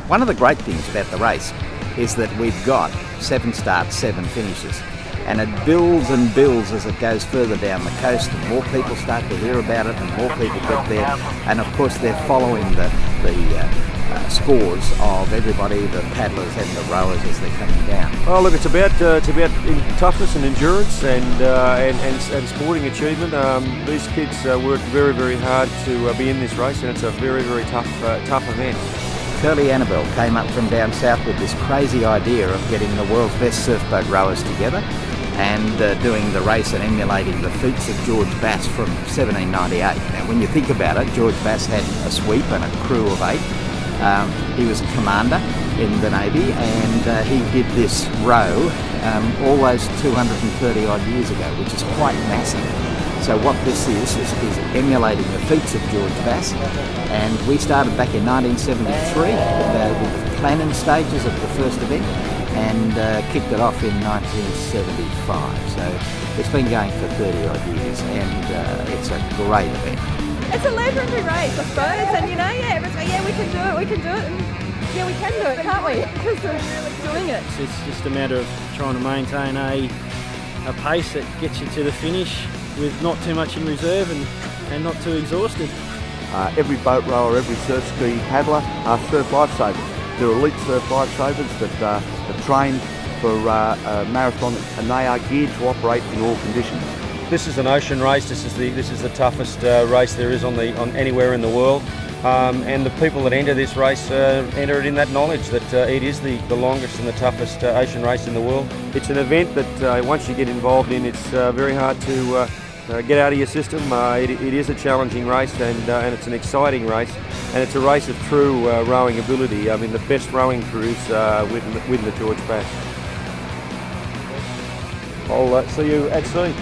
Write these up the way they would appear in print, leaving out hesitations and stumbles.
One of the great things about the race is that we've got 7 starts, 7 finishes, and it builds and builds as it goes further down the coast, and more people start to hear about it and more people get there, and of course they're following the scores of everybody, the paddlers and the rowers as they're coming down. Oh look, it's about toughness and endurance and sporting achievement. These kids worked very, very hard to be in this race, and it's a very, very tough event. Curly Annabelle came up from down south with this crazy idea of getting the world's best surfboat rowers together and doing the race and emulating the feats of George Bass from 1798. Now when you think about it, George Bass had a sweep and a crew of 8. He was a commander in the Navy, and he did this row all those 230 odd years ago, which is quite massive. So what this is emulating the feats of George Bass, and we started back in 1973 with the planning stages of the first event, and kicked it off in 1975. So it's been going for 30 odd years, and it's a great event. It's a legendary race, I suppose, and you know, yeah, everyone's like, yeah, we can do it, and yeah, we can do it, can't we? Because we're really doing it. It's just a matter of trying to maintain a pace that gets you to the finish with not too much in reserve and not too exhausted. Every boat rower, every surf ski paddler are surf lifesavers. They're elite surf lifesavers that are trained for marathon, and they are geared to operate in all conditions. This is an ocean race. This is the toughest race there is on anywhere in the world, and the people that enter this race enter it in that knowledge that it is the longest and the toughest ocean race in the world. It's an event that once you get involved in, it's very hard to get out of your system. It is a challenging race, and it's an exciting race, and it's a race of true rowing ability. I mean, the best rowing crews win the George Bass. I'll see you at sea.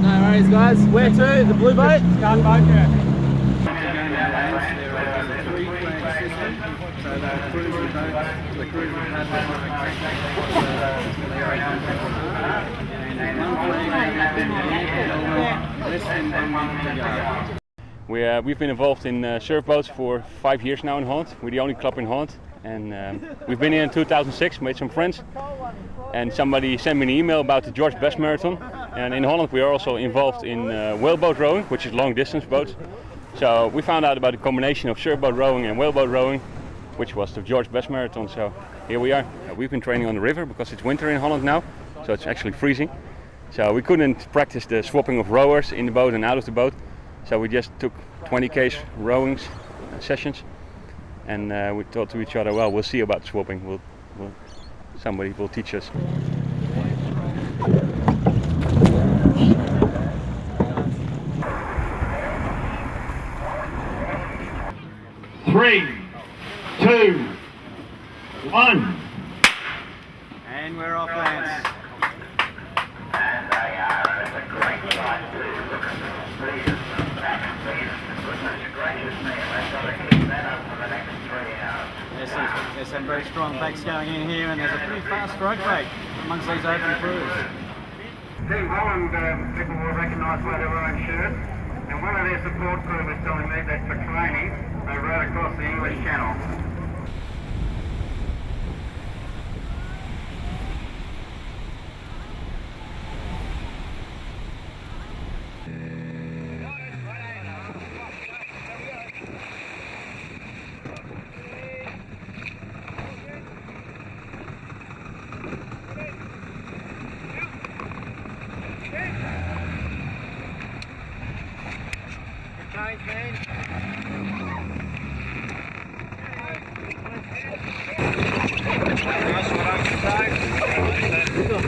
No worries guys, where to? The blue boat? Scarf boat, yeah. We've been involved in surf boats for 5 years now in Holland. We're the only club in Holland, and we've been here in 2006, made some friends, and somebody sent me an email about the George Bass Marathon. And in Holland we are also involved in whaleboat rowing, which is long distance boats. So we found out about the combination of surfboat rowing and whaleboat rowing, which was the George Best Marathon. So here we are. We've been training on the river because it's winter in Holland now, so it's actually freezing. So we couldn't practice the swapping of rowers in the boat and out of the boat. So we just took 20k rowing sessions, and we thought to each other, well, we'll see about swapping. Somebody will teach us. Three, two, one. And we're off, Lance. And they are, and it's a great sight too. Look at the speed of the back and feet. Goodness gracious me, they've got to keep that up for the next 3 hours. There's some very strong backs going in here, and there's a pretty fast stroke rate amongst these open crews. Team Holland people will recognise by their own shirt, and one of their support crew was telling me that for training they rode across the English Channel.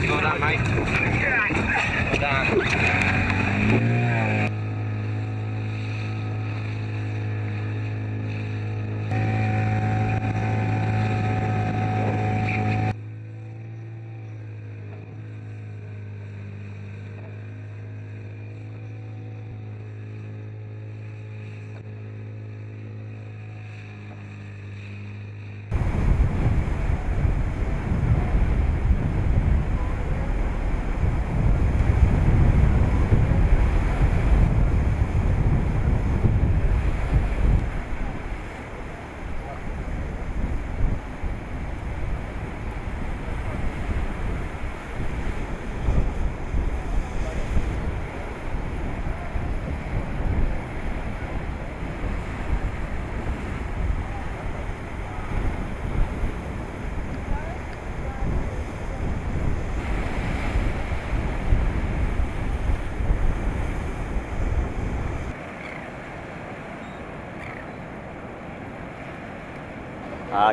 Well done, mate. Well done.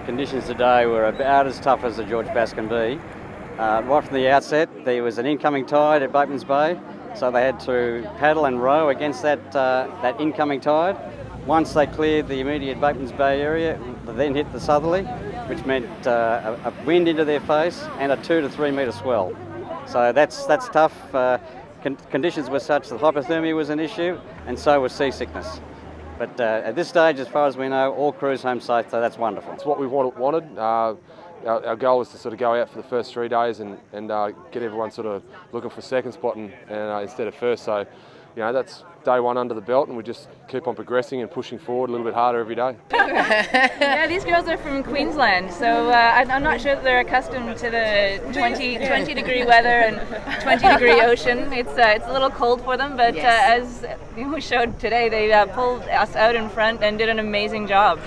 Conditions today were about as tough as the George Bass can be. Right from the outset, there was an incoming tide at Bateman's Bay, so they had to paddle and row against that incoming tide. Once they cleared the immediate Bateman's Bay area, they then hit the southerly, which meant a wind into their face and a 2 to 3 metre swell. So that's tough. Conditions were such that hypothermia was an issue, and so was seasickness. But at this stage, as far as we know, all crews home safe, so that's wonderful. It's what we wanted. Our goal was to sort of go out for the first 3 days and get everyone sort of looking for second spot and instead of first. So, you know, that's day one under the belt, and we just keep on progressing and pushing forward a little bit harder every day. Yeah, these girls are from Queensland, so I'm not sure that they're accustomed to the 20 degree weather and 20 degree ocean. It's a little cold for them, but as we showed today, they pulled us out in front and did an amazing job.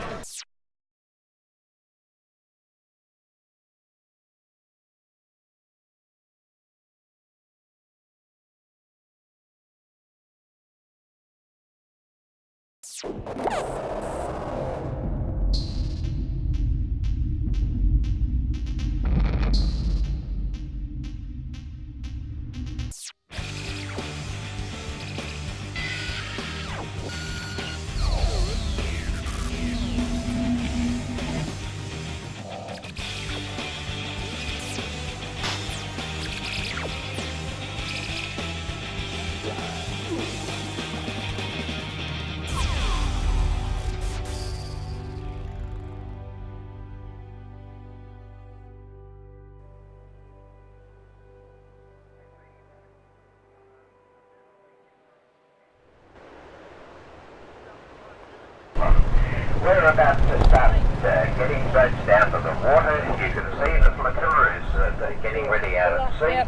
We're about to start getting boats down to the water. You can see the flickeroos getting ready out at sea.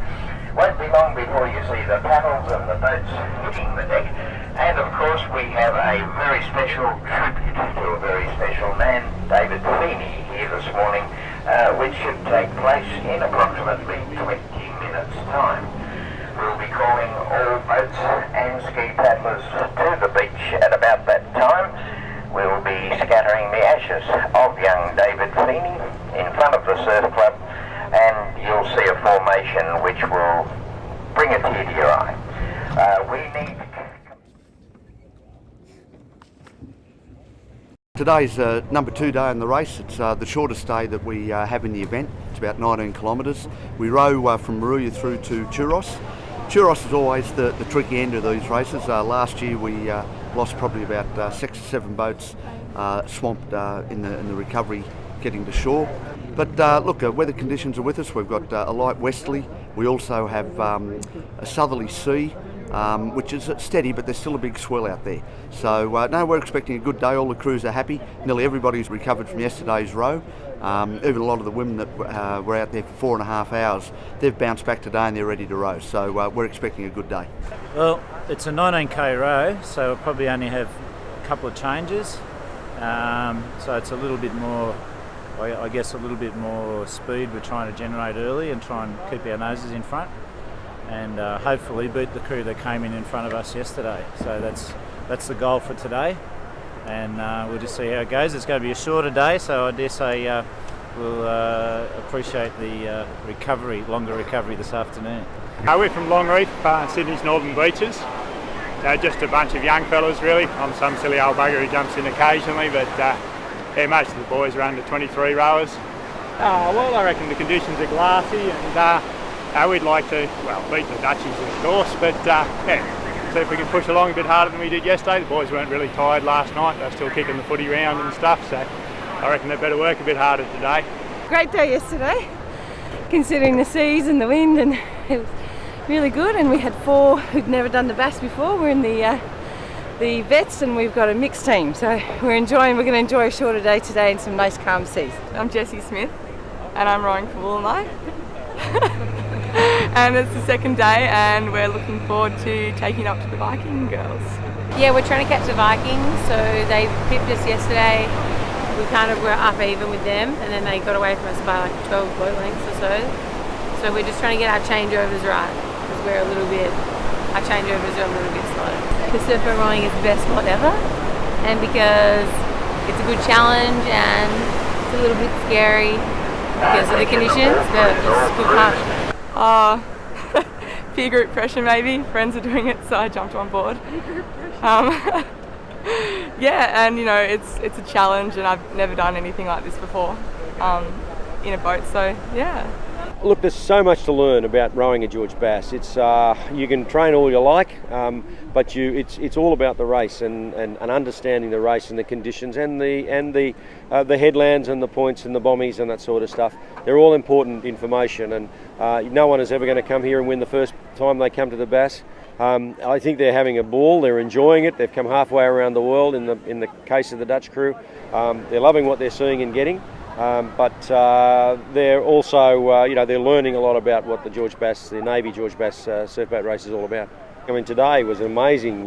Won't be long before you see the paddles and the boats hitting the deck. And of course we have a very special tribute to a very special man, David Feeney, here this morning, which should take place in approximately 20 minutes' time. We'll be calling all boats and ski paddlers to the beach at about that time. We'll be scattering the ashes of young David Feeney in front of the surf club, and you'll see a formation which will bring a tear to your eye. Today's number 2 day in the race. It's the shortest day that we have in the event. It's about 19 kilometres. We row from MORUYA through to TUROSS. TUROSS is always the tricky end of these races. Last year we lost probably about 6 or 7 boats swamped in the recovery getting to shore. But look, weather conditions are with us. We've got a light westerly. We also have a southerly sea, which is steady, but there's still a big swell out there. So no, we're expecting a good day. All the crews are happy. Nearly everybody's recovered from yesterday's row. Even a lot of the women that were out there for 4.5 hours, they've bounced back today and they're ready to row. So we're expecting a good day. Well, it's a 19k row, so we'll probably only have a couple of changes. So it's a little bit more, I guess, a little bit more speed we're trying to generate early and try and keep our noses in front, and hopefully beat the crew that came in front of us yesterday. So that's the goal for today, and we'll just see how it goes. It's going to be a shorter day, so I dare say we'll appreciate the longer recovery this afternoon. We're from Longreef, Sydney's northern beaches. Just a bunch of young fellas really. I'm some silly old bugger who jumps in occasionally, but yeah, most of the boys are under 23 rowers. Well, I reckon the conditions are glassy, and we'd like to, well, beat the Dutchies of course, but yeah, so if we can push along a bit harder than we did yesterday. The boys weren't really tired last night. They're still kicking the footy around and stuff, so I reckon they better work a bit harder today. Great day yesterday, considering the seas and the wind, and it was really good. And we had 4 who'd never done the bass before. We're in the vets, and we've got a mixed team, so we're going to enjoy a shorter day today and some nice calm seas. I'm Jessie Smith and I'm rowing for Wollongong. And it's the second day and we're looking forward to taking up to the Viking girls. Yeah, we're trying to catch the Vikings, so they pipped us yesterday. We kind of were up even with them, and then they got away from us by like 12 boat lengths or so. So we're just trying to get our changeovers right, because our changeovers are a little bit slow. The surf boat rowing is the best sport ever, and because it's a good challenge and it's a little bit scary because of the conditions, but it's good fun. Peer group pressure maybe. Friends are doing it, so I jumped on board. Yeah, and you know, it's a challenge, and I've never done anything like this before in a boat, so yeah. Look, there's so much to learn about rowing a George Bass. It's you can train all you like, but it's all about the race and understanding the race and the conditions and the headlands and the points and the bommies and that sort of stuff. They're all important information, and no one is ever going to come here and win the first time they come to the Bass. I think they're having a ball. They're enjoying it. They've come halfway around the world in the case of the Dutch crew. They're loving what they're seeing and getting. But they're also, they're learning a lot about what the Navy George Bass surf boat race is all about. I mean, today was an amazing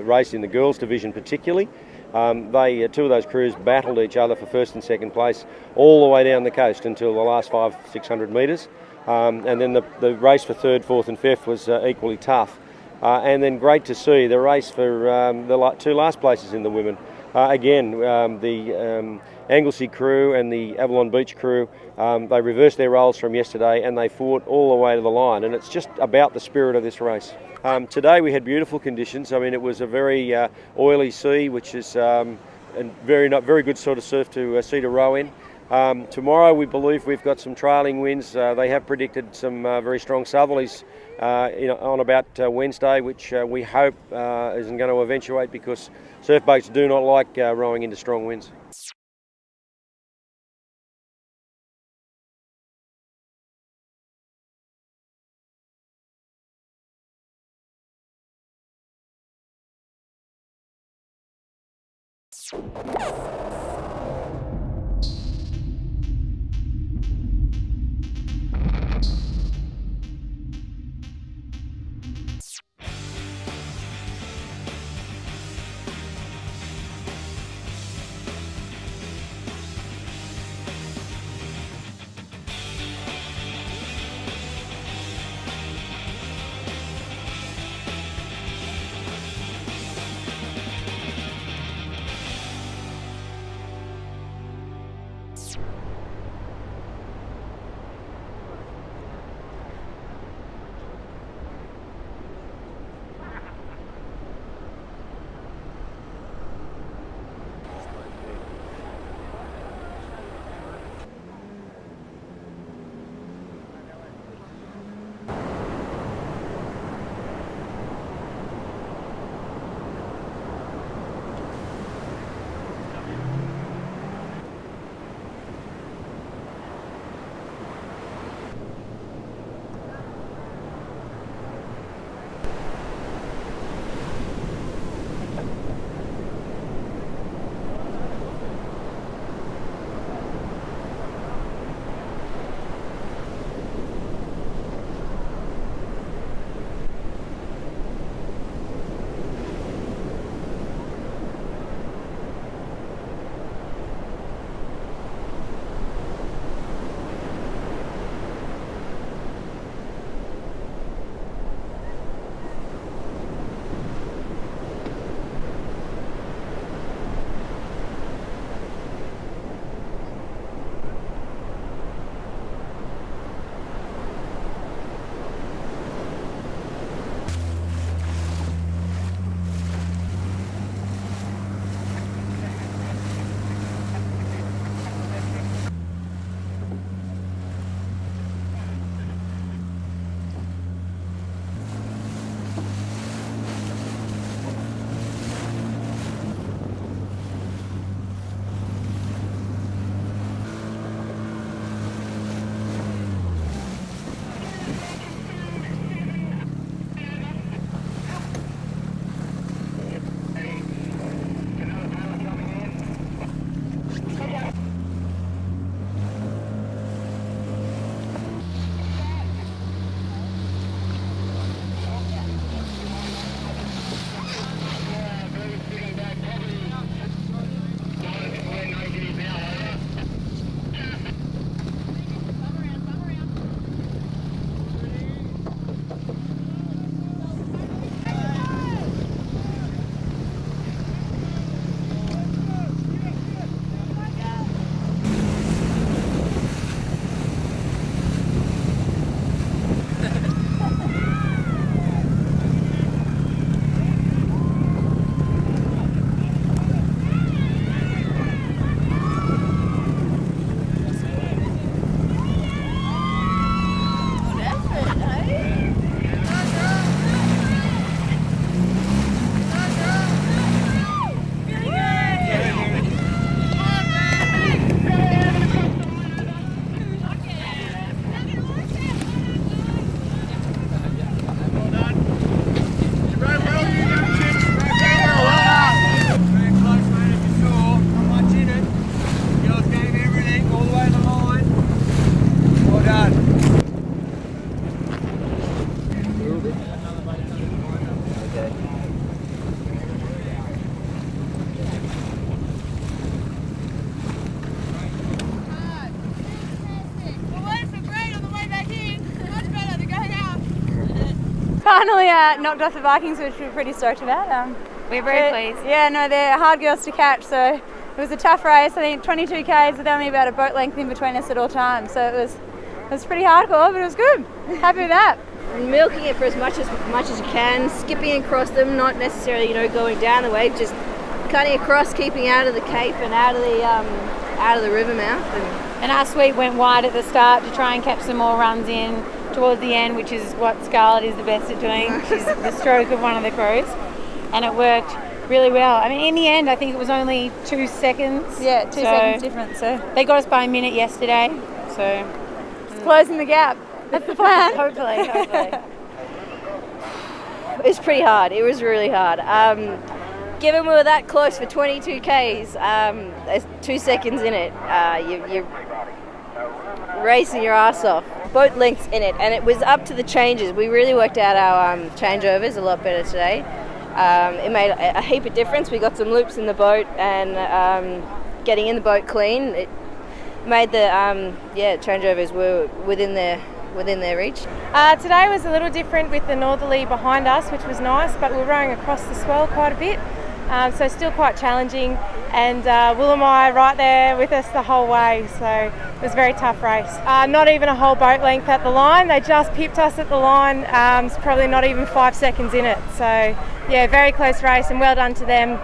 race in the girls' division particularly. Two of those crews battled each other for first and second place all the way down the coast until the last 500-600 metres. And then the race for third, fourth and fifth was equally tough. And then great to see the race for the 2 last places in the women. The Anglesey crew and the Avalon Beach crew, they reversed their roles from yesterday and they fought all the way to the line, and it's just about the spirit of this race. Today we had beautiful conditions. I mean, it was a very oily sea, which is a very good sort of surf to row in. Tomorrow we believe we've got some trailing winds. They have predicted some very strong southerlies on about Wednesday, which we hope isn't going to eventuate, because surf boats do not like rowing into strong winds. Finally knocked off the Vikings, which we're pretty stoked about. We're very pleased. Yeah, no, they're hard girls to catch, so it was a tough race. I think 22 Ks with only about a boat length in between us at all times, so it was pretty hardcore, but it was good. Happy with that. Milking it for as much as you can, skipping across them, not necessarily going down the wave, just cutting across, keeping out of the cape and out of the river mouth. And our sweep went wide at the start to try and catch some more runs in towards the end, which is what Scarlett is the best at doing. She's the stroke of one of the crews, and it worked really well. I mean, in the end, I think it was only 2 seconds. Yeah, 2 seconds difference. So they got us by a minute yesterday, so it's closing the gap. That's the plan. hopefully. It's pretty hard. It was really hard. Given we were that close for 22 Ks, there's 2 seconds in it, you're racing your ass off. Boat lengths in it, and it was up to the changes. We really worked out our changeovers a lot better today. It made a heap of difference. We got some loops in the boat, and getting in the boat clean, it made the changeovers were within their reach. Today was a little different with the northerly behind us, which was nice, but we're rowing across the swell quite a bit, so still quite challenging. and Woolamai right there with us the whole way, so it was a very tough race. Not even a whole boat length at the line, they just pipped us at the line. It's probably not even 5 seconds in it, so yeah, very close race and well done to them.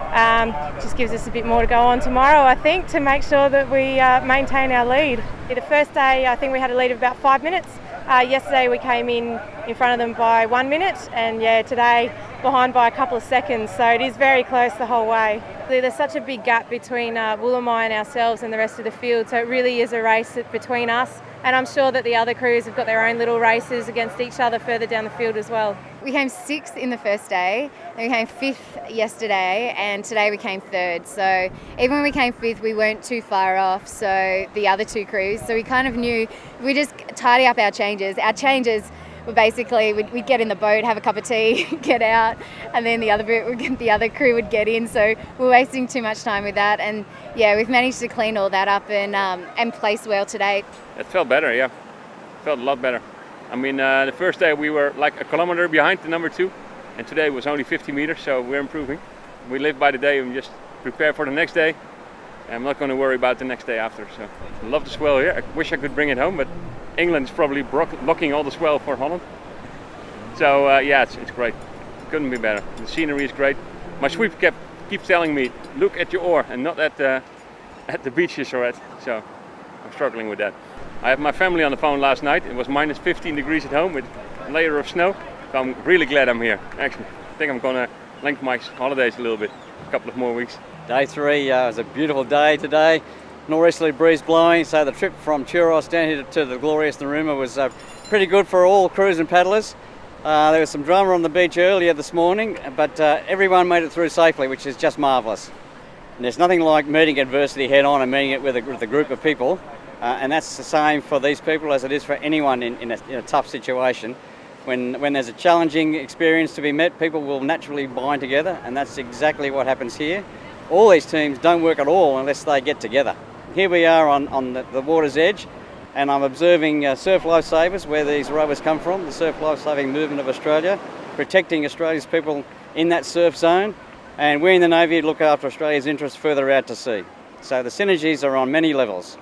Just gives us a bit more to go on tomorrow, I think, to make sure that we maintain our lead. The first day I think we had a lead of about 5 minutes. Yesterday we came in front of them by 1 minute, and yeah, today behind by a couple of seconds, so it is very close the whole way. There's such a big gap between Woolamai and ourselves and the rest of the field, so it really is a race between us, and I'm sure that the other crews have got their own little races against each other further down the field as well. We came 6th in the first day, then we came 5th yesterday, and today we came 3rd. So even when we came 5th, we weren't too far off, so the other two crews. So we kind of knew, we just tidy up our changes. Our changes were basically, we'd get in the boat, have a cup of tea, get out, and then the other crew would get in. So we're wasting too much time with that. And yeah, we've managed to clean all that up and place well today. It felt better, yeah. Felt a lot better. I mean, the first day we were like a kilometer behind the number 2, and today was only 50 meters, so we're improving. We live by the day and just prepare for the next day. I'm not going to worry about the next day after. So I love the swell here. I wish I could bring it home, but England's probably blocking all the swell for Holland. So yeah, it's great. Couldn't be better. The scenery is great. My sweep keeps telling me, look at your oar and not at the beaches or so I'm struggling with that. I have my family on the phone last night. It was minus 15 degrees at home with a layer of snow. So I'm really glad I'm here. Actually, I think I'm gonna lengthen my holidays a little bit, a couple of more weeks. Day 3 was a beautiful day today. Northeasterly breeze blowing, so the trip from TUROSS down here to the glorious NAROOMA was pretty good for all crews and paddlers. There was some drama on the beach earlier this morning, but everyone made it through safely, which is just marvellous. And there's nothing like meeting adversity head on and meeting it with a group of people. And that's the same for these people as it is for anyone in a tough situation. When there's a challenging experience to be met, people will naturally bind together, and that's exactly what happens here. All these teams don't work at all unless they get together. Here we are on the water's edge, and I'm observing surf lifesavers, where these rowers come from, the surf lifesaving movement of Australia, protecting Australia's people in that surf zone, and we in the Navy look after Australia's interests further out to sea. So the synergies are on many levels.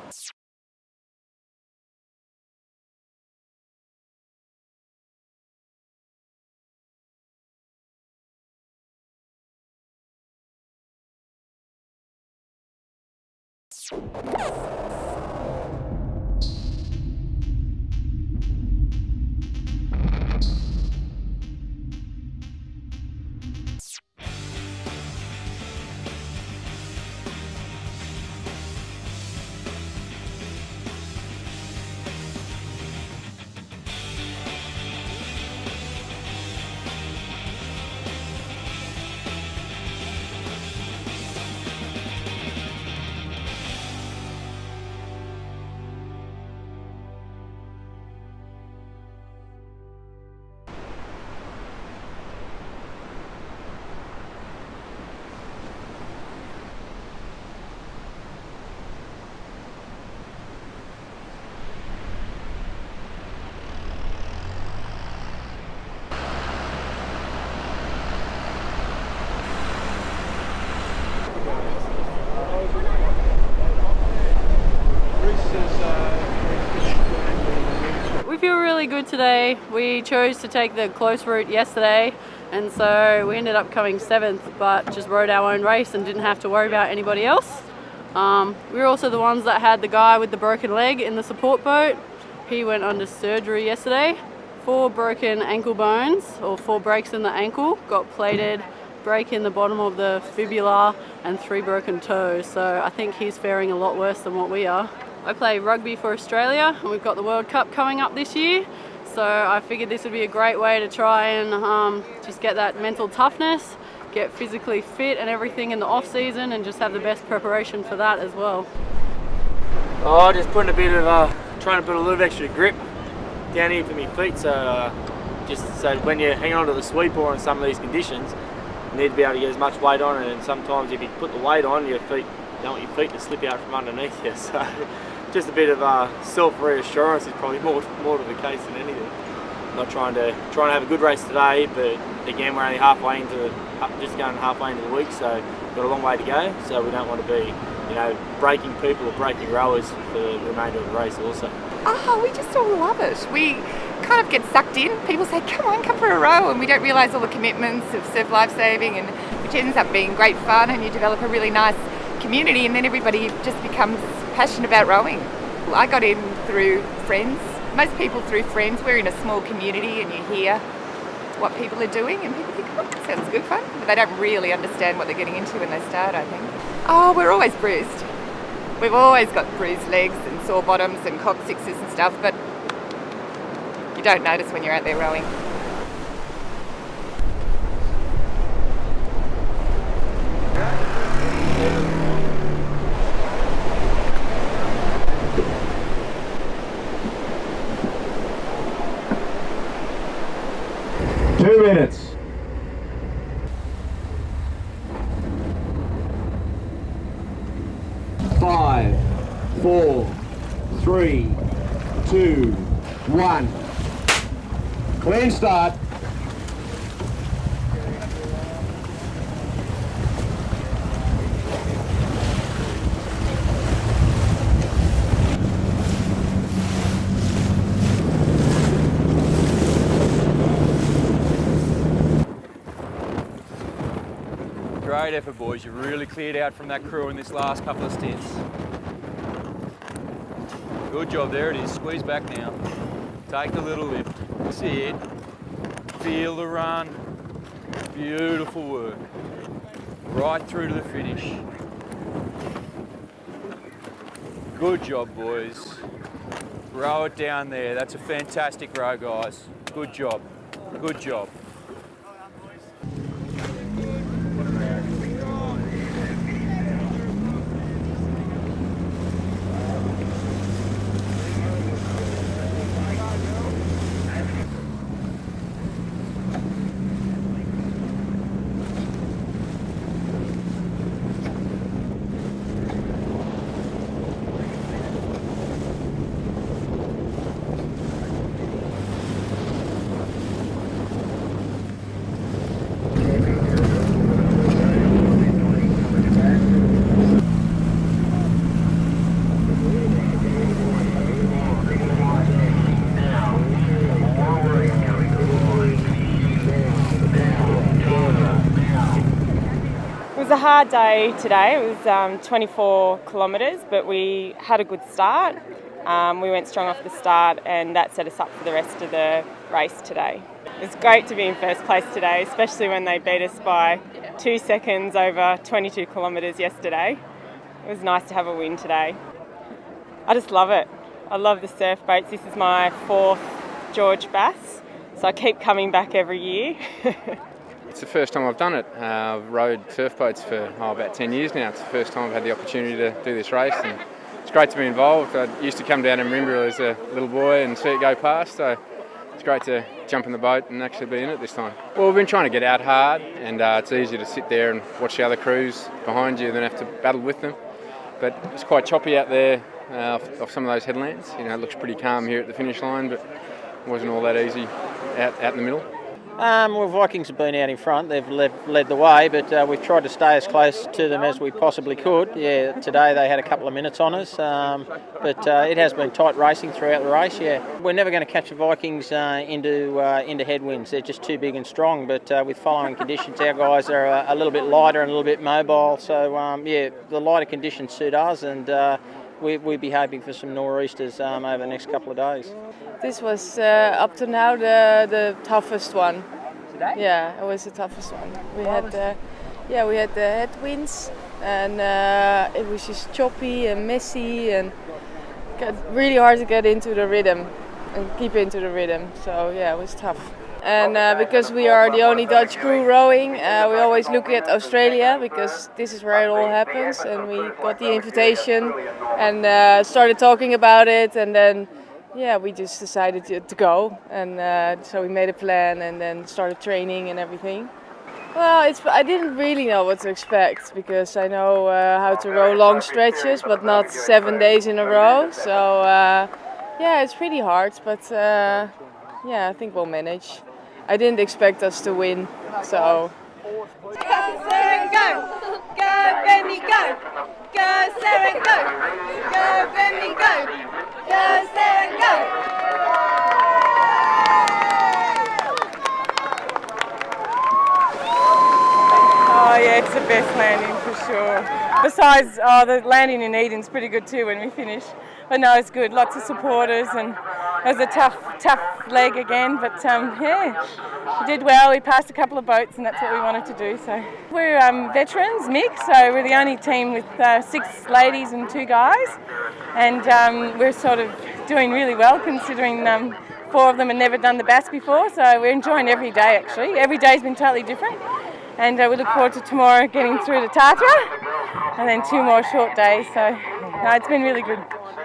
We feel really good today. We chose to take the close route yesterday, and so we ended up coming 7th, but just rode our own race and didn't have to worry about anybody else. We were also the ones that had the guy with the broken leg in the support boat. He went under surgery yesterday. 4 broken ankle bones, or 4 breaks in the ankle, got plated, break in the bottom of the fibula, and 3 broken toes. So I think he's faring a lot worse than what we are. I play rugby for Australia, and we've got the World Cup coming up this year. So I figured this would be a great way to try and just get that mental toughness, get physically fit and everything in the off season, and just have the best preparation for that as well. Oh, just putting a bit of, trying to put a little extra grip down here for my feet, so just so when you're hanging onto the sweep or in some of these conditions, you need to be able to get as much weight on it, and sometimes if you put the weight on, your feet, you don't want your feet to slip out from underneath you, so just a bit of self-reassurance is probably more to the case than anything. not trying to have a good race today, but again we're only just going halfway into the week, so we've got a long way to go. So we don't want to be, you know, breaking people or breaking rowers for the remainder of the race also. Oh, we just all love it. We kind of get sucked in. People say, come on, come for a row, and we don't realise all the commitments of surf lifesaving, and which ends up being great fun, and you develop a really nice community, and then everybody just becomes passionate about rowing. Well, I got in through friends. Most people through friends. We're in a small community, and you hear what people are doing, and people think, oh, that sounds good fun, but they don't really understand what they're getting into when they start, I think. Oh, we're always bruised. We've always got bruised legs and sore bottoms and coccyxes and stuff, but you don't notice when you're out there rowing. Minutes. 5, 4, 3, 2, 1. Clean start. Great effort, boys. You really cleared out from that crew in this last couple of stints. Good job, there it is. Squeeze back now. Take the little lift. Sit. Feel the run. Beautiful work. Right through to the finish. Good job, boys. Row it down there. That's a fantastic row, guys. Good job. Good job. It was a hard day today. It was 24 kilometres, but we had a good start. We went strong off the start, and that set us up for the rest of the race today. It's great to be in first place today, especially when they beat us by 2 seconds over 22 kilometres yesterday. It was nice to have a win today. I just love it. I love the surf boats. This is my 4th George Bass, so I keep coming back every year. It's the first time I've done it. I've rowed surf boats for about 10 years now. It's the first time I've had the opportunity to do this race, and it's great to be involved. I used to come down to MERIMBULA as a little boy and see it go past, so it's great to jump in the boat and actually be in it this time. Well, we've been trying to get out hard, and it's easier to sit there and watch the other crews behind you than have to battle with them. But it's quite choppy out there off some of those headlands. You know, it looks pretty calm here at the finish line, but it wasn't all that easy out in the middle. Well, Vikings have been out in front. They've led the way, but we've tried to stay as close to them as we possibly could. Yeah, today they had a couple of minutes on us, but it has been tight racing throughout the race. Yeah, we're never going to catch the Vikings into headwinds. They're just too big and strong. But with following conditions, our guys are a little bit lighter and a little bit mobile. So yeah, the lighter conditions suit us, and we'll be hoping for some nor'easters over the next couple of days. This was up to now the toughest one. Today? Yeah, it was the toughest one. We had the headwinds, and it was just choppy and messy, and got really hard to get into the rhythm and keep into the rhythm. So yeah, it was tough. And because we are the only Dutch crew rowing, we always look at Australia because this is where it all happens. And we got the invitation and started talking about it, and then yeah, we just decided to go. And so we made a plan and then started training and everything. Well, I didn't really know what to expect because I know how to row long stretches, but not 7 days in a row. So yeah, it's pretty hard, but Yeah, I think we'll manage. I didn't expect us to win, so. Go Sarah, go! Go Benny, go! Go Sarah, go! Go Benny, go! Go Sarah, go! Oh yeah, it's the best landing for sure. Besides, the landing in Eden's pretty good too when we finish. But no, it's good. Lots of supporters, and it was a tough leg again. But yeah, we did well. We passed a couple of boats, and that's what we wanted to do. So we're veterans, mixed. So we're the only team with 6 ladies and 2 guys, and we're sort of doing really well considering 4 of them had never done the bass before. So we're enjoying every day. Actually, every day's been totally different. And we look forward to tomorrow getting through to TATHRA and then 2 more short days. So no, it's been really good.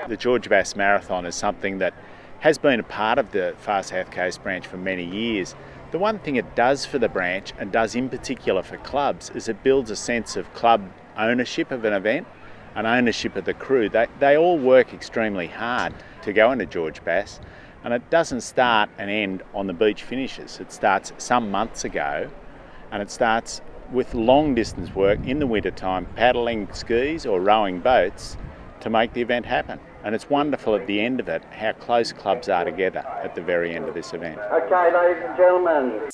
The George Bass Marathon is something that has been a part of the Far South Coast branch for many years. The one thing it does for the branch, and does in particular for clubs, is it builds a sense of club ownership of an event and ownership of the crew. They all work extremely hard to go into George Bass, and it doesn't start and end on the beach finishes. It starts some months ago, and it starts with long distance work in the winter time, paddling skis or rowing boats to make the event happen. And it's wonderful at the end of it how close clubs are together at the very end of this event. Okay, ladies and gentlemen.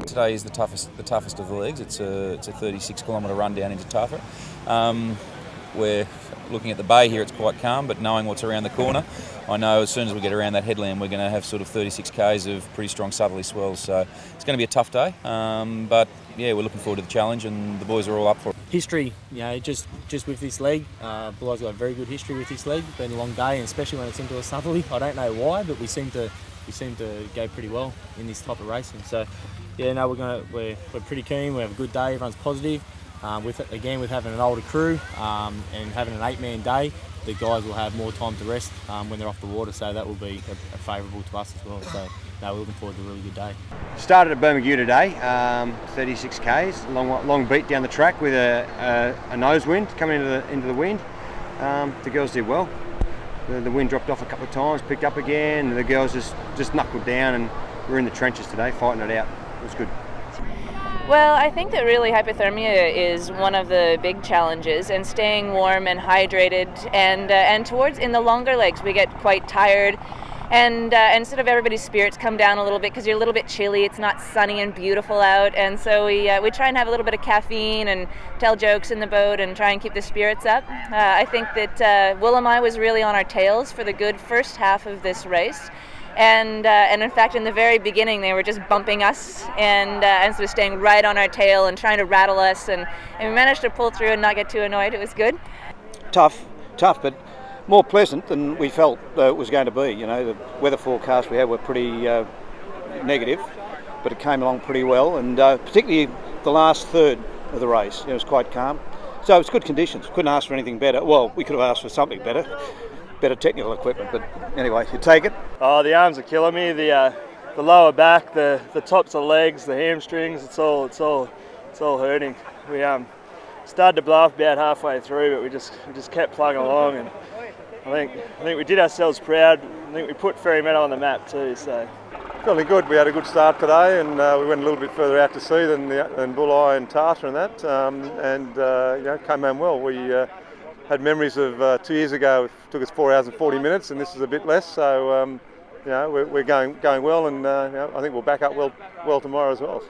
Today is the toughest of the legs. It's a 36-kilometre run down into TATHRA. We're looking at the bay here. It's quite calm, but knowing what's around the corner, I know as soon as we get around that headland, we're going to have sort of 36 k's of pretty strong southerly swells. So it's going to be a tough day, but yeah, we're looking forward to the challenge, and the boys are all up for it. History, you know, just with this leg, Bulai's got a very good history with this leg. It's been a long day, and especially when it's into a southerly. I don't know why, but we seem to go pretty well in this type of racing. So yeah, no, we're pretty keen. We have a good day. Everyone's positive. With having an older crew and having an 8-man day, the guys will have more time to rest when they're off the water. So that will be favourable to us as well. So no, we're looking forward to a really good day. Started at BERMAGUI today, 36 k's, long beat down the track with a nose wind coming into the wind. The girls did well. The wind dropped off a couple of times, picked up again. And the girls just knuckled down, and we're in the trenches today, fighting it out. It was good. Well, I think that really hypothermia is one of the big challenges, and staying warm and hydrated, and towards in the longer legs we get quite tired, and sort of everybody's spirits come down a little bit because you're a little bit chilly. It's not sunny and beautiful out, and so we try and have a little bit of caffeine and tell jokes in the boat and try and keep the spirits up. I think that Willamai was really on our tails for the good first half of this race. And in fact, in the very beginning, they were just bumping us and sort of staying right on our tail and trying to rattle us. And we managed to pull through and not get too annoyed. It was good. Tough, but more pleasant than we felt it was going to be. You know, the weather forecasts we had were pretty negative, but it came along pretty well. And particularly the last third of the race, it was quite calm. So it's good conditions. Couldn't ask for anything better. Well, we could have asked for something better. Better technical equipment, but anyway, you take it. Oh, the arms are killing me. The lower back, the tops of the legs, the hamstrings, it's all hurting. We started to blow off about halfway through, but we just kept plugging along, and I think we did ourselves proud. I think we put Ferrymeadow on the map too. So feeling good. We had a good start today, and we went a little bit further out to sea than Bulai and TATHRA and that, and came home well. We had memories of 2 years ago. It took us 4 hours and 40 minutes, and this is a bit less. So we're going well, and I think we'll back up well tomorrow as well.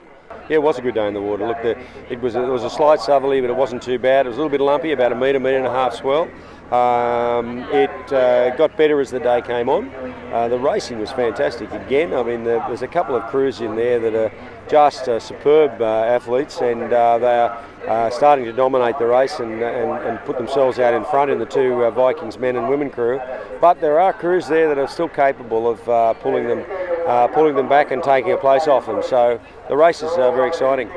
Yeah, it was a good day in the water. Look, it was a slight southerly, but it wasn't too bad. It was a little bit lumpy, about a metre and a half swell. It got better as the day came on. The racing was fantastic again. I mean, there's a couple of crews in there that are just superb athletes, and they are starting to dominate the race and put themselves out in front in the two Vikings men and women crew. But there are crews there that are still capable of pulling them back and taking a place off them. So the race is very exciting.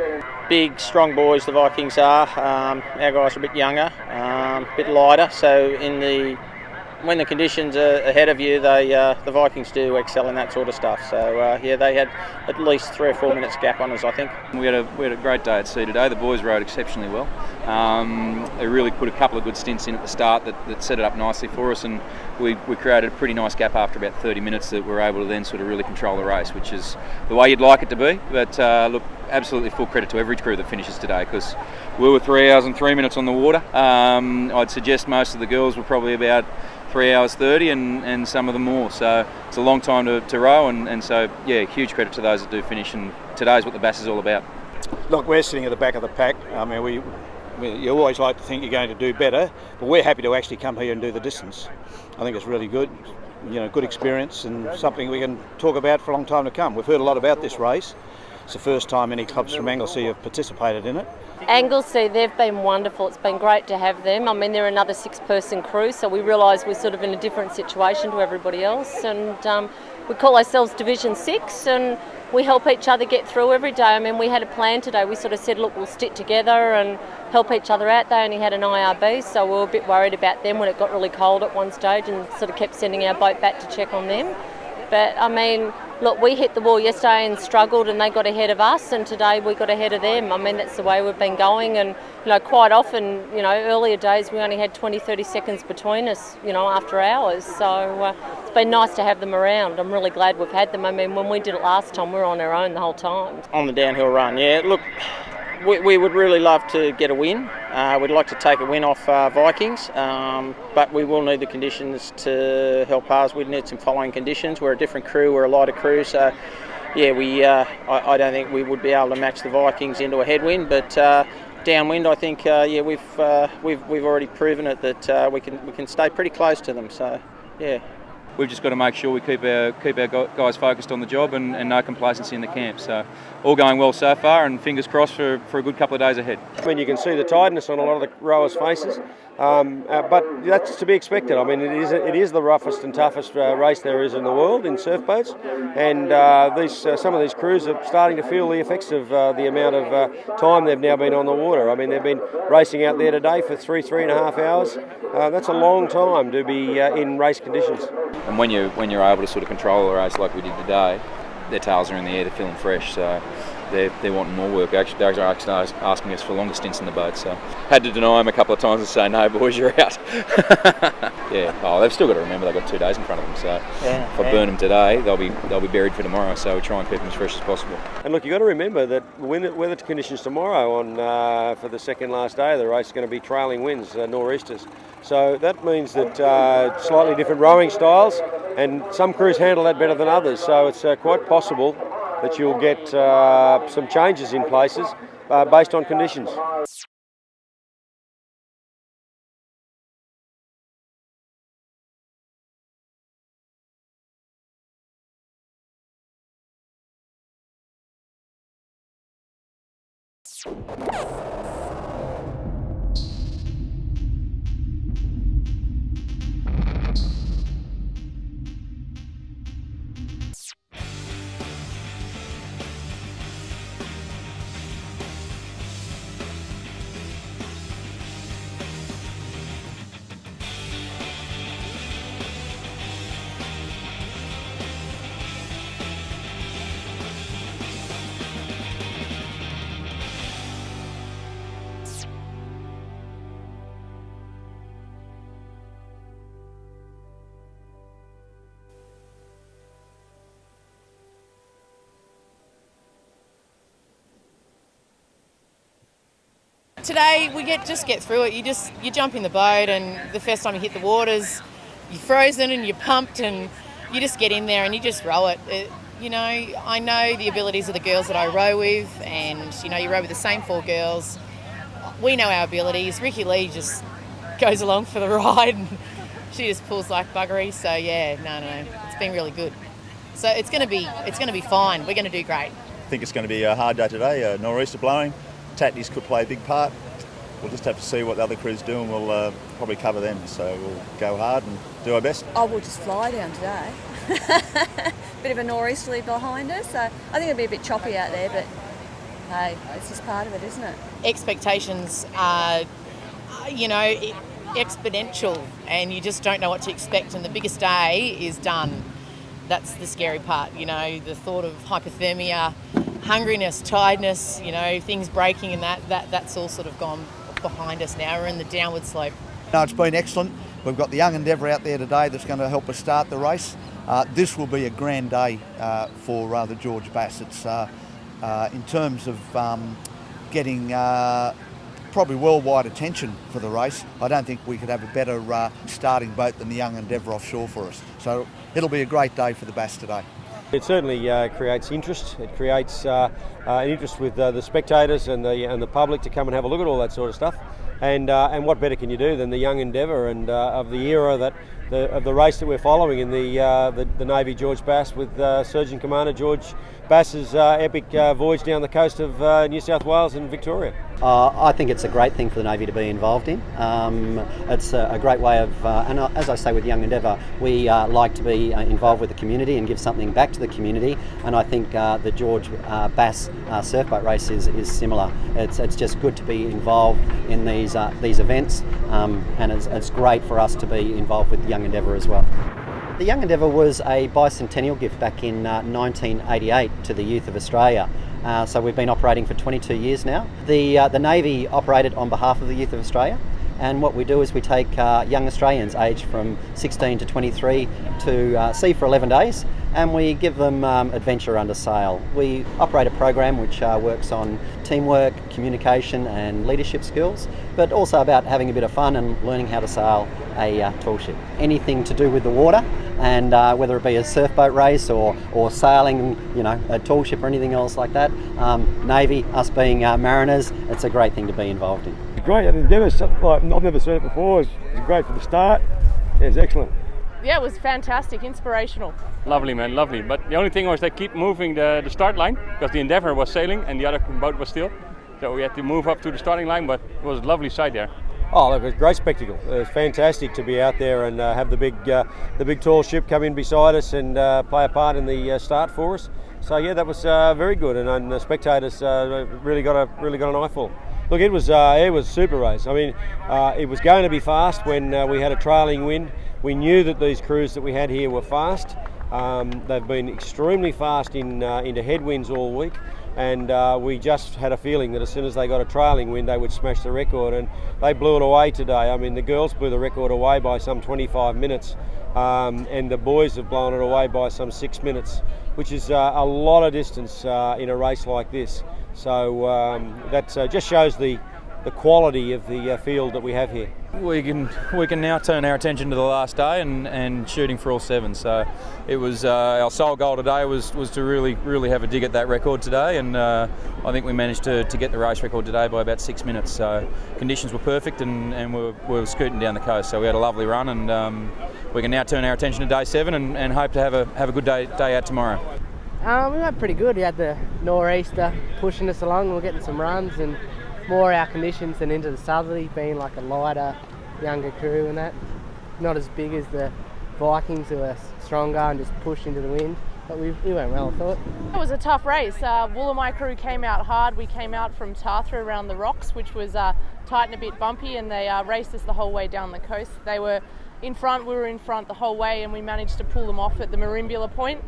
Big, strong boys the Vikings are. Our guys are a bit younger, a bit lighter. So when the conditions are ahead of you, the Vikings do excel in that sort of stuff. So yeah, they had at least 3 or 4 minutes gap on us, I think. We had a great day at sea today. The boys rode exceptionally well. They really put a couple of good stints in at the start that set it up nicely for us, and we created a pretty nice gap after about 30 minutes that we were able to then sort of really control the race, which is the way you'd like it to be. But look, absolutely full credit to every crew that finishes today, because we were 3 hours and 3 minutes on the water. I'd suggest most of the girls were probably about 3 hours 30 and some of them more, so it's a long time to row, and so yeah, huge credit to those that do finish, and today's what the Bass is all about. Look, we're sitting at the back of the pack. I mean, you always like to think you're going to do better, but we're happy to actually come here and do the distance. I think it's really good, good experience and something we can talk about for a long time to come. We've heard a lot about this race. It's the first time any clubs from Anglesea have participated in it. Anglesea, they've been wonderful. It's been great to have them. I mean, they're another 6-person crew, so we realise we're sort of in a different situation to everybody else. And we call ourselves Division 6, and we help each other get through every day. I mean, we had a plan today. We sort of said, look, we'll stick together and help each other out. They only had an IRB, so we were a bit worried about them when it got really cold at one stage, and sort of kept sending our boat back to check on them. But I mean, look, we hit the wall yesterday and struggled, and they got ahead of us, and today we got ahead of them. I mean, that's the way we've been going, and quite often, earlier days we only had 20-30 seconds between us, after hours. So it's been nice to have them around. I'm really glad we've had them. I mean, when we did it last time, we were on our own the whole time. On the downhill run, yeah. Look, we would really love to get a win. We'd like to take a win off Vikings, but we will need the conditions to help us. We'd need some following conditions. We're a different crew, we're a lighter crew, so yeah, I don't think we would be able to match the Vikings into a headwind, but downwind, I think, we've already proven it that we can stay pretty close to them. So yeah. We've just got to make sure we keep our guys focused on the job and no complacency in the camp. So all going well so far, and fingers crossed for a good couple of days ahead. I mean, you can see the tiredness on a lot of the rowers' faces, but that's to be expected. I mean, it is the roughest and toughest race there is in the world in surf boats, and some of these crews are starting to feel the effects of the amount of time they've now been on the water. I mean, they've been racing out there today for 3.5 hours. That's a long time to be in race conditions. And when you're able to sort of control the race like we did today, their tails are in the air, they're feeling fresh, so they're wanting more work. Actually, they're actually asking us for longer stints in the boat, so had to deny them a couple of times and say, no boys, you're out. Yeah, they've still got to remember they've got 2 days in front of them, so if I burn them today, they'll be buried for tomorrow, so we try and keep them as fresh as possible. And look, you've got to remember that weather conditions tomorrow for the second last day of the race is going to be trailing winds, nor'easters. So that means that slightly different rowing styles, and some crews handle that better than others, so it's quite possible that you'll get some changes in places based on conditions. Today we just get through it. You jump in the boat, and the first time you hit the waters, you're frozen and you're pumped, and you just get in there and you just row it. I know the abilities of the girls that I row with, and you row with the same 4 girls. We know our abilities. Ricky Lee just goes along for the ride. And She just pulls like buggery. So yeah, no, it's been really good. So it's going to be fine. We're going to do great. I think it's going to be a hard day today. Nor'easter blowing. Tatnies could play a big part. We'll just have to see what the other crews do, and we'll probably cover them. So we'll go hard and do our best. Oh, we'll just fly down today. Bit of a nor'easterly behind us, so I think it'll be a bit choppy out there, but hey, it's just part of it, isn't it? Expectations are, exponential, and you just don't know what to expect, and the biggest day is done. That's the scary part, the thought of hypothermia, hungriness, tiredness, things breaking, and that's all sort of gone behind us now. We're in the downward slope. No, it's been excellent. We've got the young endeavour out there today that's going to help us start the race. This will be a grand day for the George Bass. It's in terms of getting probably worldwide attention for the race. I don't think we could have a better starting boat than the young endeavour offshore for us. So it'll be a great day for the Bass today. It certainly creates interest. It creates an interest with the spectators and the public to come and have a look at all that sort of stuff. And what better can you do than the young endeavour and of the era of the race that we're following in the Navy George Bass with Surgeon Commander George Bass's epic voyage down the coast of New South Wales and Victoria. I think it's a great thing for the Navy to be involved in. It's a great way of, and as I say with Young Endeavour, we like to be involved with the community and give something back to the community, and I think the George Bass surfboat race is similar. It's just good to be involved in these events, and it's great for us to be involved with Young Endeavour as well. The Young Endeavour was a bicentennial gift back in 1988 to the youth of Australia. So we've been operating for 22 years now. The Navy operated on behalf of the youth of Australia, and what we do is we take young Australians aged from 16 to 23 to sea for 11 days, and we give them adventure under sail. We operate a program which works on teamwork, communication and leadership skills, but also about having a bit of fun and learning how to sail a tall ship. Anything to do with the water, and whether it be a surfboat race or sailing, a tall ship or anything else like that. Navy, us being mariners, it's a great thing to be involved in. Great, I've never seen it before. It's great for the start. Yeah, it's excellent. Yeah, it was fantastic, inspirational. Lovely, man, lovely. But the only thing was they keep moving the start line because the Endeavour was sailing and the other boat was still. So we had to move up to the starting line, but it was a lovely sight there. Oh, look, it was a great spectacle. It was fantastic to be out there and have the big tall ship come in beside us and play a part in the start for us. So yeah, that was very good, and the spectators really got an eyeful. Look, it was a super race. I mean, it was going to be fast when we had a trailing wind. We knew that these crews that we had here were fast. They've been extremely fast into headwinds all week, and we just had a feeling that as soon as they got a trailing wind, they would smash the record, and they blew it away today. I mean, the girls blew the record away by some 25 minutes, and the boys have blown it away by some 6 minutes, which is a lot of distance in a race like this. So that just shows the quality of the field that we have here. We can now turn our attention to the last day and shooting for all seven. So it was our sole goal today was to really have a dig at that record today, and I think we managed to get the race record today by about 6 minutes. So conditions were perfect, and we were scooting down the coast. So we had a lovely run, and we can now turn our attention to day 7 and hope to have a good day out tomorrow. We went pretty good. We had the nor'easter pushing us along. We were getting some runs and more our conditions than into the southerly, being like a lighter, younger crew and that. Not as big as the Vikings, who are stronger and just push into the wind. But we went well, I thought. It was a tough race. Woolamai crew came out hard. We came out from TATHRA around the rocks, which was tight and a bit bumpy, and they raced us the whole way down the coast. They were in front, we were in front the whole way, and we managed to pull them off at the MERIMBULA point.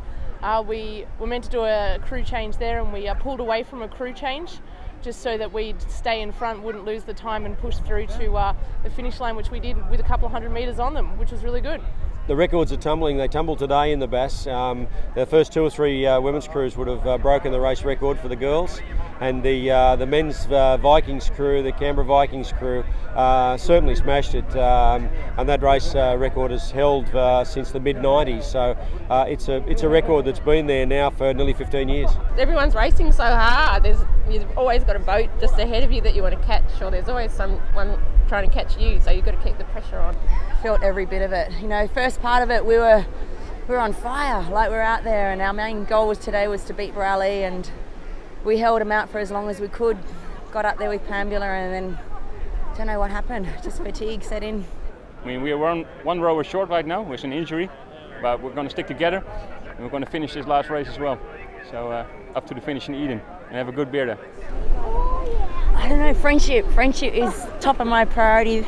We were meant to do a crew change there, and we pulled away from a crew change just so that we'd stay in front, wouldn't lose the time, and push through to the finish line, which we did with a couple of 100 metres on them, which was really good. The records are tumbling. They tumbled today in the Bass. The first 2 or 3 women's crews would have broken the race record for the girls, and the men's Vikings crew, the Canberra Vikings crew, certainly smashed it, and that race record is held since the mid-90s. So it's a record that's been there now for nearly 15 years. Everyone's racing so hard. You've always got a boat just ahead of you that you want to catch, or there's always someone trying to catch you, so you've got to keep the pressure on. Felt every bit of it. You know, first part of it we were on fire, like we were out there, and our main goal today was to beat Borelli, and we held them out for as long as we could. Got up there with PAMBULA, and then don't know what happened. Just fatigue set in. I mean, we are one rower short right now with an injury, but we're going to stick together and we're going to finish this last race as well. So up to the finish in Eden and have a good beer there. I don't know, friendship. Friendship is top of my priority.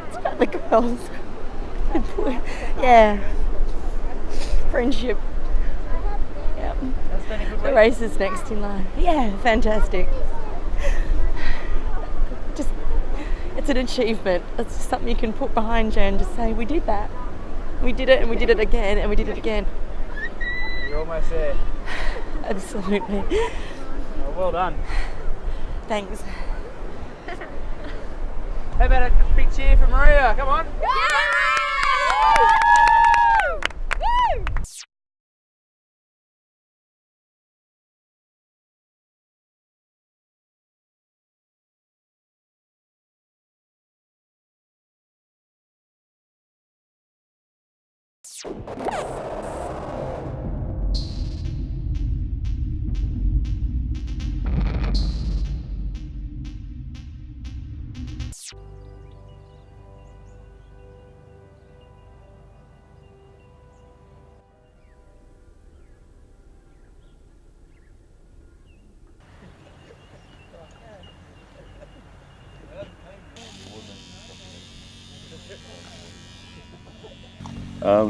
It's about the girls. Yeah. Friendship. Yeah. The race is next in line. Yeah, fantastic. Just, it's an achievement. It's just something you can put behind you and just say, we did that. We did it, and we did it again, and we did it again. You're almost there. Absolutely. Well done. Thanks. How about a big cheer for MORUYA? Come on.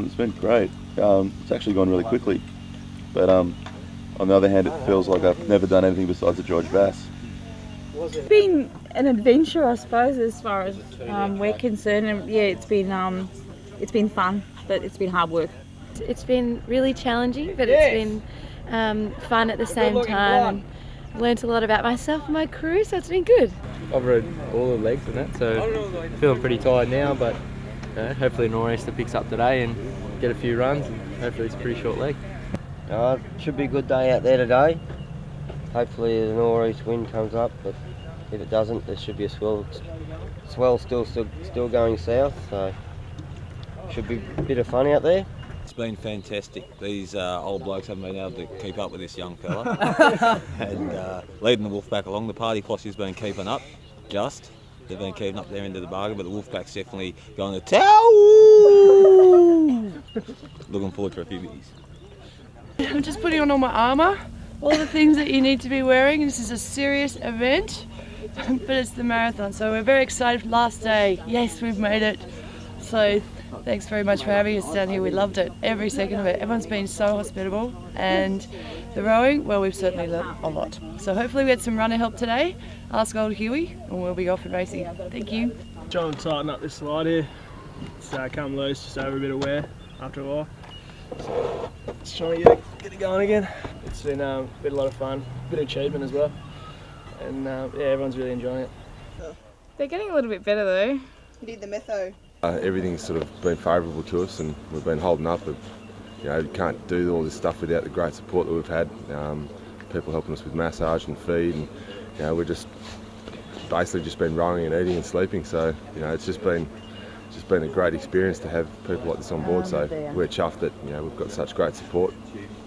It's been great. It's actually gone really quickly, but on the other hand, it feels like I've never done anything besides a George Bass. It's been an adventure, I suppose, as far as we're concerned. And yeah, it's been fun, but it's been hard work. It's been really challenging, but it's been fun at the same time. And learnt a lot about myself and my crew, so it's been good. I've rode all the legs and that, so feeling pretty tired now, but hopefully Nor'easter picks up today and get a few runs, and hopefully it's a pretty short leg. Should be a good day out there today. Hopefully the nor'east wind comes up, but if it doesn't, there should be a swell still going south, so should be a bit of fun out there. It's been fantastic. These old blokes haven't been able to keep up with this young fella. And leading the Wolfpack along, the party posse's been keeping up, just. They've been keeping up their end of the bargain, but the Wolfpack's definitely going to tow. Looking forward to a few biggies. I'm just putting on all my armour, all the things that you need to be wearing. This is a serious event, but it's the marathon, so we're very excited. Last day, yes, we've made it. So thanks very much for having us down here. We loved it, every second of it. Everyone's been so hospitable, and the rowing, well, we've certainly learnt a lot. So hopefully we get some runner help today. Ask old Huey, and we'll be off and racing. Thank you. Trying to tighten up this slide here. It's come loose just over a bit of wear after a while. So just trying to get it going again. It's been a lot of fun, a bit of achievement as well, and yeah, everyone's really enjoying it. They're getting a little bit better though. You did the metho. Everything's sort of been favourable to us, and we've been holding up. But, you know, you can't do all this stuff without the great support that we've had. People helping us with massage and feed, and you know, we're just basically just been rowing and eating and sleeping. So you know, it's just been a great experience to have people like this on board. So we're chuffed that we've got such great support,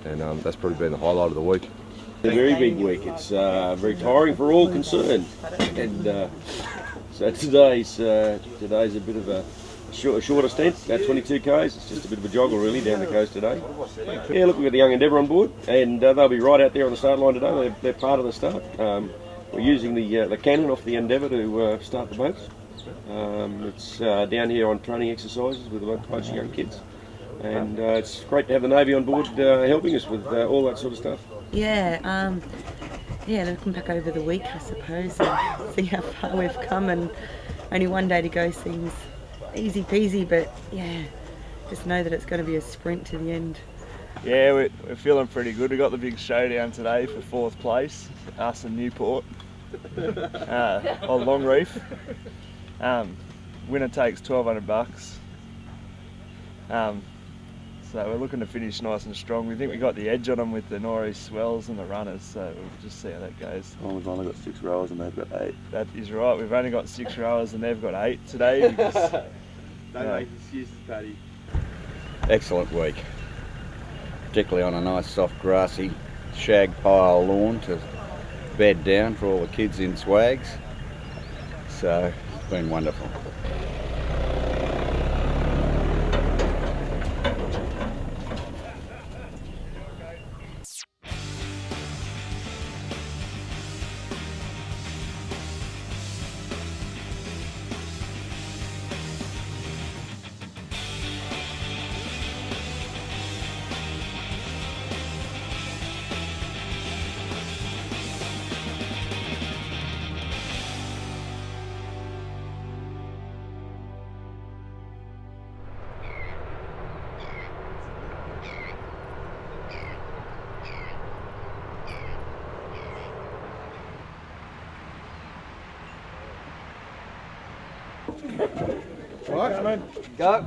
and that's probably been the highlight of the week. A very big week. It's very tiring for all concerned, and so today's a bit of a shorter stint, about 22 k's. It's just a bit of a joggle really down the coast today. Yeah, look, we've got the Young Endeavour on board, and they'll be right out there on the start line today. They're part of the start. We're using the cannon off the Endeavour to start the boats. It's down here on training exercises with a bunch of young kids, and it's great to have the Navy on board helping us with all that sort of stuff. Yeah, looking back over the week, I suppose, and see how far we've come, and only one day to go seems easy peasy, but yeah, just know that it's going to be a sprint to the end. Yeah, we're feeling pretty good. We got the big showdown today for 4th place, us and Newport on Long Reef. Winner takes $1,200. So So we're looking to finish nice and strong. We think we got the edge on them with the northeast swells and the runners, so we'll just see how that goes. Well, we've only got 6 rowers and they've got 8. That is right. We've only got 6 rowers and they've got 8 today. Because, Don't make excuses, Paddy. Excellent week, particularly on a nice soft grassy shag pile lawn to bed down for all the kids in swags. So it's been wonderful. Right, go.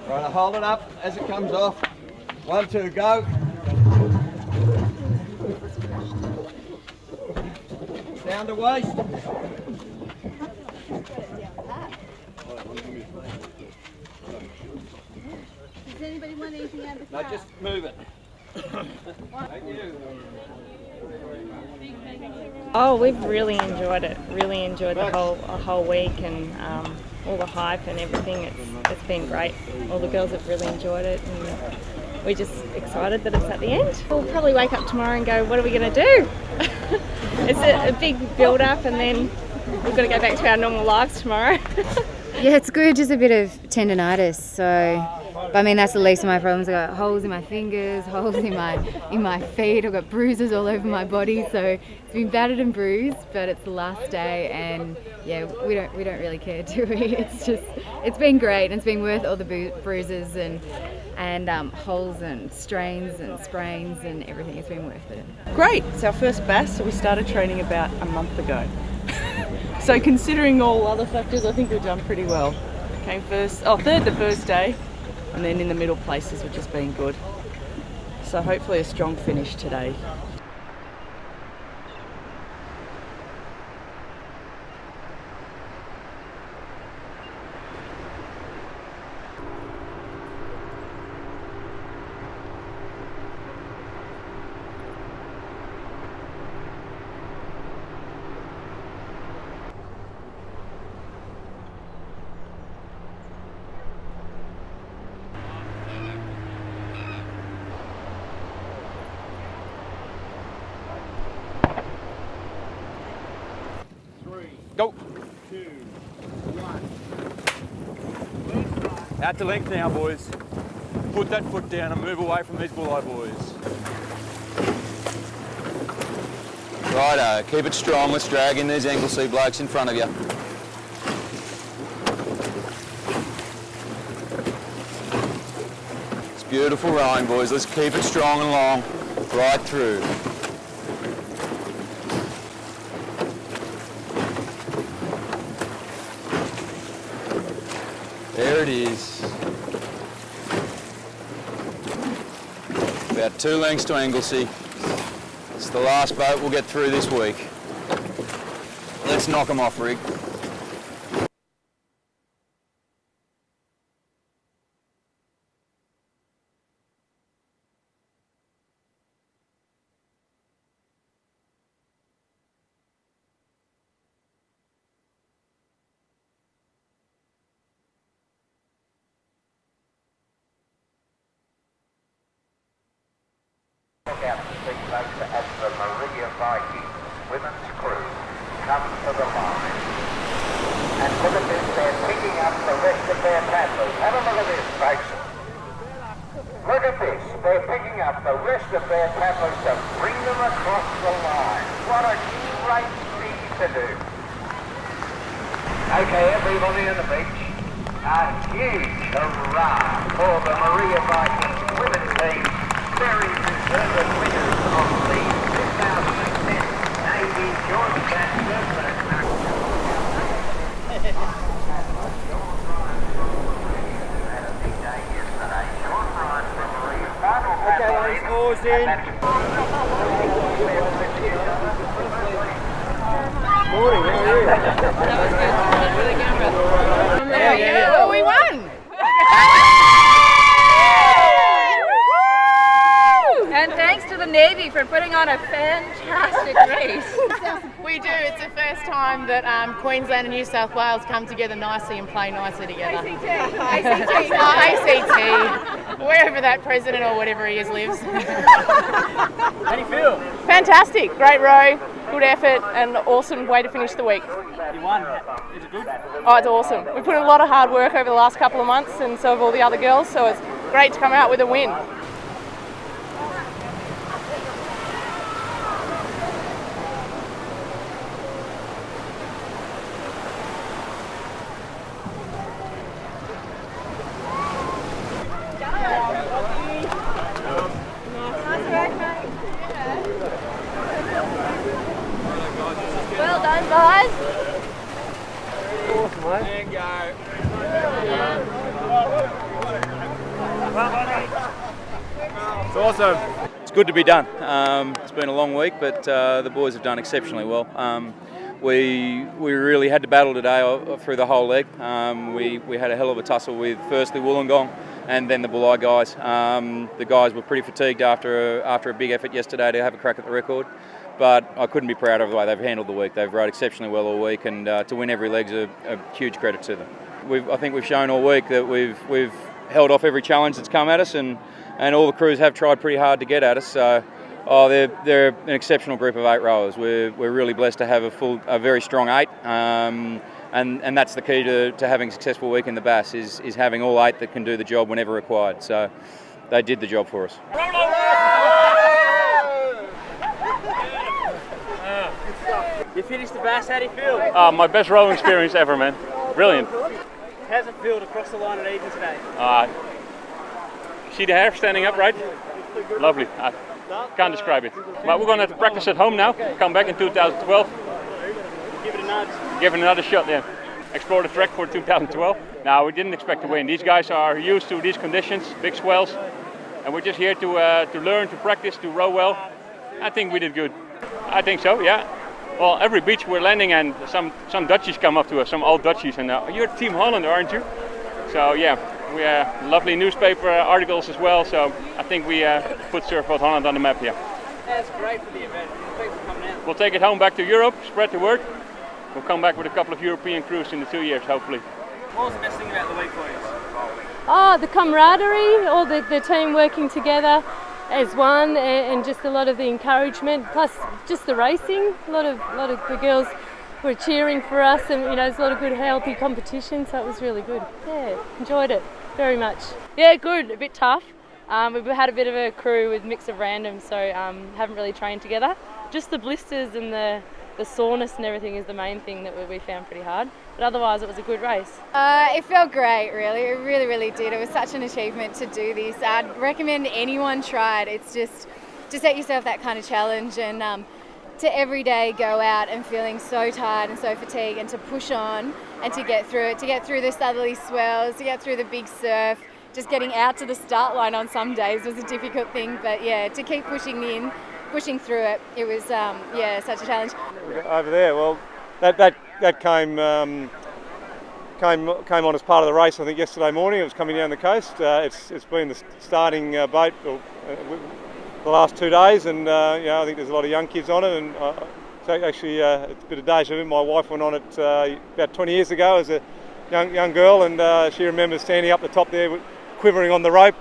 Right, hold it up as it comes off. 1, 2, go. Down to waist. Does anybody want anything out of the car? No, just move it. Thank you. Oh, we've really enjoyed it. Really enjoyed the whole week and all the hype and everything. It's been great. All the girls have really enjoyed it, and we're just excited that it's at the end. We'll probably wake up tomorrow and go, what are we going to do? It's a big build-up, and then we've got to go back to our normal lives tomorrow. Yeah, it's good. Just a bit of tendinitis. So, but I mean, that's the least of my problems. I got holes in my fingers, holes in my feet. I've got bruises all over my body. So it's been battered and bruised. But it's the last day, and yeah, we don't really care, do we? It's been great, and it's been worth all the bruises and holes and strains and sprains and everything. It's been worth it. Great. It's our first bass, so we started training about a month ago. So considering all other factors, I think we've done pretty well. Came third the first day, and then in the middle places, which has been good. So hopefully a strong finish today. Go. 2, 1. Out to length now, boys. Put that foot down and move away from these bulleye boys. Righto, keep it strong. Let's drag in these Anglesey blokes in front of you. It's beautiful rowing, boys. Let's keep it strong and long, right through. There it is. About 2 lengths to Anglesey. It's the last boat we'll get through this week. Let's knock them off, Rig. Look out to see later as the MORUYA women's crew come to the line. And look at this, they're picking up the rest of their paddlers. Have a look at this, folks. Look at this, they're picking up the rest of their paddlers to bring them across the line. What a great thing to do. Okay, everybody on the beach, a huge hurrah for the MORUYA women's team. Very deserved winners of the 2010 Navy Joint Chapter. Doors in. Morning, how are you? Yeah. Well, we won! And thanks to the Navy for putting on a fantastic race. We do. It's the first time that Queensland and New South Wales come together nicely and play nicely together. ACT. ACT. Wherever that president or whatever he is lives. How do you feel? Fantastic. Great row, good effort, and awesome way to finish the week. You won. Is it good? Oh, it's awesome. We put in a lot of hard work over the last couple of months, and so have all the other girls, so it's great to come out with a win. Well done, guys. Awesome, mate. And go. It's awesome. It's good to be done. It's been a long week, but the boys have done exceptionally well. We really had to battle today through the whole leg. We had a hell of a tussle with firstly Wollongong and then the Bulli guys. The guys were pretty fatigued after a big effort yesterday to have a crack at the record. But I couldn't be prouder of the way they've handled the week. They've rode exceptionally well all week, and to win every leg's a huge credit to them. I think we've shown all week that we've held off every challenge that's come at us, and all the crews have tried pretty hard to get at us. So, they're an exceptional group of 8 rowers. We're really blessed to have a very strong 8, and that's the key to having a successful week in the Bass is having all 8 that can do the job whenever required. So they did the job for us. You finished the Bass, how do you feel? My best rowing experience ever, man. Brilliant. How's it feel to cross the line at Eden today? See the hair standing up, right? Lovely. I can't describe it. But we're going to practice at home now. Come back in 2012. Give it a nudge. Give it another shot then. Explore the track for 2012. Now, we didn't expect to win. These guys are used to these conditions, big swells. And we're just here to learn, to practice, to row well. I think we did good. I think so, yeah. Well, every beach we're landing and some Dutchies come up to us, some old Dutchies, and you're Team Holland, aren't you? So yeah, we have lovely newspaper articles as well, so I think we put Surfboat Holland on the map here. That's great for the event. Thanks for coming out. We'll take it home back to Europe, spread the word. We'll come back with a couple of European crews in the 2 years, hopefully. What was the best thing about the week for you? Oh, the camaraderie, all the team working together as one, and just a lot of the encouragement, plus just the racing. A lot of the girls were cheering for us, and there's a lot of good healthy competition, so it was really good. Yeah, enjoyed it very much. Yeah, good, a bit tough. We've had a bit of a crew with mix of random, so haven't really trained together. Just the blisters and the soreness and everything is the main thing that we found pretty hard. But otherwise, it was a good race. It felt great, really. It really, really did. It was such an achievement to do this. I'd recommend anyone try it. It's just to set yourself that kind of challenge, and to every day go out and feeling so tired and so fatigued, and to push on and to get through it, to get through the southerly swells, to get through the big surf. Just getting out to the start line on some days was a difficult thing, but yeah, to keep pushing through it, it was such a challenge. Over there, well, that came on as part of the race. I think yesterday morning it was coming down the coast. It's been the starting boat the last 2 days, and I think there's a lot of young kids on it. And so actually, it's a bit of deja vu. My wife went on it about 20 years ago as a young girl, and she remembers standing up the top there, quivering on the rope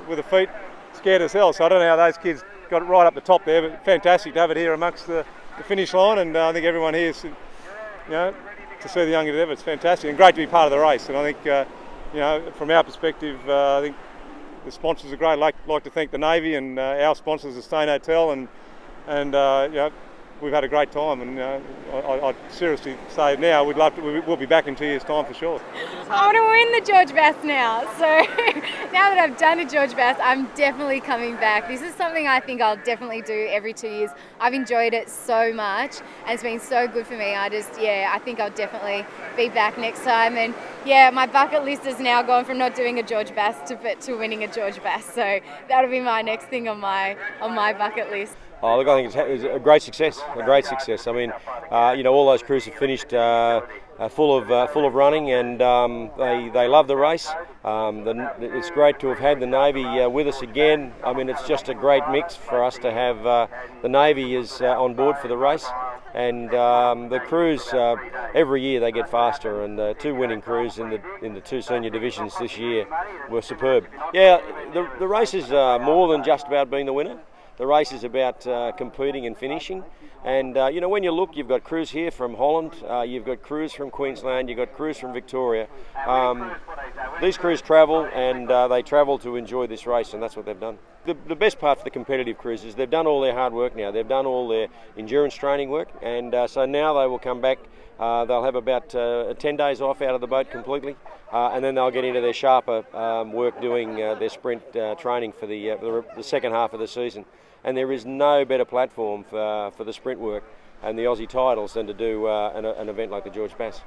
with her feet, scared as hell. So I don't know how those kids got it right up the top there, but fantastic to have it here amongst the finish line, and I think everyone here is, to see the young endeavour, it's fantastic and great to be part of the race. And I think, from our perspective, I think the sponsors are great. I'd like to thank the Navy and our sponsors, the Stain Hotel, and we've had a great time, and I'd seriously say now we'll be back in 2 years' time for sure. I want to win the George Bass now. So now that I've done a George Bass, I'm definitely coming back. This is something I think I'll definitely do every 2 years. I've enjoyed it so much, and it's been so good for me. I think I'll definitely be back next time. And yeah, my bucket list has now gone from not doing a George Bass to winning a George Bass. So that'll be my next thing on my bucket list. Oh, look, I think it's a great success. I mean, all those crews have finished full of running, and they love the race. It's great to have had the Navy with us again. I mean, it's just a great mix for us to have the Navy is on board for the race, and the crews every year they get faster. And the 2 winning crews in the 2 senior divisions this year were superb. Yeah, the race is more than just about being the winner. The race is about competing and finishing, and when you look, you've got crews here from Holland, you've got crews from Queensland, you've got crews from Victoria. These crews travel, and they travel to enjoy this race, and that's what they've done. The best part for the competitive crews is they've done all their hard work now. They've done all their endurance training work, and so now they will come back. They'll have about 10 days off out of the boat completely, and then they'll get into their sharper work doing their sprint training for the second half of the season. And there is no better platform for the sprint work and the Aussie titles than to do an event like the George Bass.